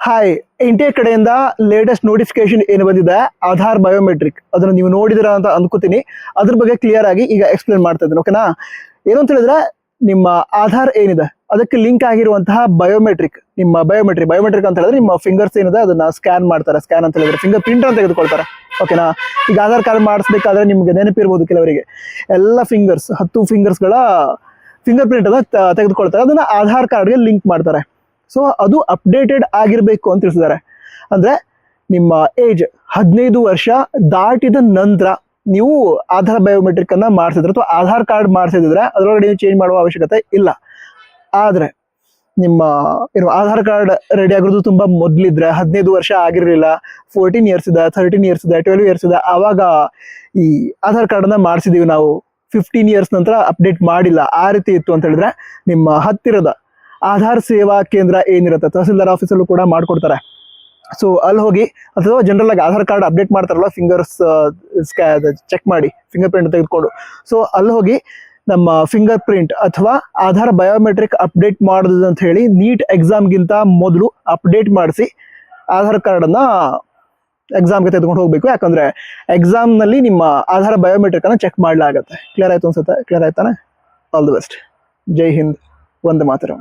Hi, India ಕಡೆಯಿಂದ latest notification ಏನು ಬಂದಿದೆ ಆಧಾರ್ ಬಯೋಮೆಟ್ರಿಕ್, ಅದನ್ನ ನೀವು ನೋಡಿದಿರಾ ಅಂತ ಅಂದ್ಕೋತೀನಿ. ಅದ್ರ ಬಗ್ಗೆ ಕ್ಲಿಯರ್ ಆಗಿ ಈಗ ಎಕ್ಸ್ಪ್ಲೇನ್ ಮಾಡ್ತಾ ಇದ್ದೀನಿ. ಓಕೆನಾ? ಏನು ಅಂತ ಹೇಳಿದ್ರೆ, ನಿಮ್ಮ ಆಧಾರ್ ಏನಿದೆ ಅದಕ್ಕೆ ಲಿಂಕ್ ಆಗಿರುವಂತಹ ಬಯೋಮೆಟ್ರಿಕ್, ನಿಮ್ಮ ಬಯೋಮೆಟ್ರಿಕ್ ಅಂತ ಹೇಳಿದ್ರೆ ನಿಮ್ಮ ಫಿಂಗರ್ಸ್ ಏನಿದೆ ಅದನ್ನ ಸ್ಕ್ಯಾನ್ ಮಾಡ್ತಾರೆ. ಸ್ಕ್ಯಾನ್ ಅಂತ ಹೇಳಿದ್ರೆ ಫಿಂಗರ್ ಪ್ರಿಂಟ್ ಅಂತ ತೆಗೆದುಕೊಳ್ತಾರೆ. ಓಕೆನಾ? ಈಗ ಆಧಾರ್ ಕಾರ್ಡ್ ಮಾಡಿಸ್ಬೇಕಾದ್ರೆ ನಿಮ್ಗೆ ನೆನಪಿರ್ಬೋದು ಕೆಲವರಿಗೆ, ಎಲ್ಲ ಫಿಂಗರ್ಸ್ 10 ಫಿಂಗರ್ಸ್ಗಳ ಫಿಂಗರ್ ಪ್ರಿಂಟ್ ಅನ್ನ ತೆಗೆದುಕೊಳ್ತಾರೆ. ಅದನ್ನ ಆಧಾರ್ ಕಾರ್ಡ್ಗೆ ಲಿಂಕ್ ಮಾಡ್ತಾರೆ. ಸೊ ಅದು ಅಪ್ಡೇಟೆಡ್ ಆಗಿರಬೇಕು ಅಂತ ತಿಳಿಸಿದ್ದಾರೆ. ಅಂದ್ರೆ ನಿಮ್ಮ ಏಜ್ 15 ವರ್ಷ ದಾಟಿದ ನಂತರ ನೀವು ಆಧಾರ್ ಬಯೋಮೆಟ್ರಿಕ್ ಅನ್ನ ಮಾಡಿಸಿದ್ರೆ ಅಥವಾ ಆಧಾರ್ ಕಾರ್ಡ್ ಮಾಡಿಸಿದ್ರೆ ಅದರೊಳಗಡೆ ನೀವು ಚೇಂಜ್ ಮಾಡುವ ಅವಶ್ಯಕತೆ ಇಲ್ಲ. ಆದ್ರೆ ನಿಮ್ಮ ಆಧಾರ್ ಕಾರ್ಡ್ ರೆಡಿ ಆಗಿರೋದು ತುಂಬಾ ಮೊದಲಿದ್ರೆ 15 ವರ್ಷ ಆಗಿರಲಿಲ್ಲ, 14 ಇಯರ್ಸ್ ಇದೆ, 13 ಇಯರ್ಸ್ ಇದೆ, 12 ಇಯರ್ಸ್ ಇದೆ, ಆವಾಗ ಈ ಆಧಾರ್ ಕಾರ್ಡ್ ಅನ್ನ ಮಾಡಿಸಿದೀವಿ ನಾವು, 15 ಇಯರ್ಸ್ ನಂತರ ಅಪ್ಡೇಟ್ ಮಾಡಿಲ್ಲ, ಆ ರೀತಿ ಇತ್ತು ಅಂತ ಹೇಳಿದ್ರೆ ನಿಮ್ಮ ಹತ್ತಿರದ ಆಧಾರ್ ಸೇವಾ ಕೇಂದ್ರ ಏನಿರುತ್ತೆ ತಹಸೀಲ್ದಾರ್ ಆಫೀಸಲ್ಲೂ ಕೂಡ ಮಾಡ್ಕೊಡ್ತಾರೆ. ಸೊ ಅಲ್ಲಿ ಹೋಗಿ, ಅಥವಾ ಜನರಲ್ ಆಗಿ ಆಧಾರ್ ಕಾರ್ಡ್ ಅಪ್ಡೇಟ್ ಮಾಡ್ತಾರಲ್ಲ, ಫಿಂಗರ್ಸ್ ಚೆಕ್ ಮಾಡಿ ಫಿಂಗರ್ ಪ್ರಿಂಟ್ ತೆಗೆದುಕೊಂಡು, ಸೊ ಅಲ್ಲಿ ಹೋಗಿ ನಮ್ಮ ಫಿಂಗರ್ ಪ್ರಿಂಟ್ ಅಥವಾ ಆಧಾರ್ ಬಯೋಮೆಟ್ರಿಕ್ ಅಪ್ಡೇಟ್ ಮಾಡೋದು ಅಂತ ಹೇಳಿ ನೀಟ್ ಎಕ್ಸಾಮ್ಗಿಂತ ಮೊದಲು ಅಪ್ಡೇಟ್ ಮಾಡಿಸಿ ಆಧಾರ್ ಕಾರ್ಡನ್ನ ಎಕ್ಸಾಮ್ಗೆ ತೆಗೆದುಕೊಂಡು ಹೋಗ್ಬೇಕು. ಯಾಕಂದ್ರೆ ಎಕ್ಸಾಮ್ನಲ್ಲಿ ನಿಮ್ಮ ಆಧಾರ್ ಬಯೋಮೆಟ್ರಿಕ್ ಅನ್ನ ಚೆಕ್ ಮಾಡಲಾಗತ್ತೆ. ಕ್ಲಿಯರ್ ಆಯ್ತು ಅನ್ಸುತ್ತೆ? ಕ್ಲಿಯರ್ ಆಯ್ತಾನೆ? All the best. Jai Hind, Vande Mataram.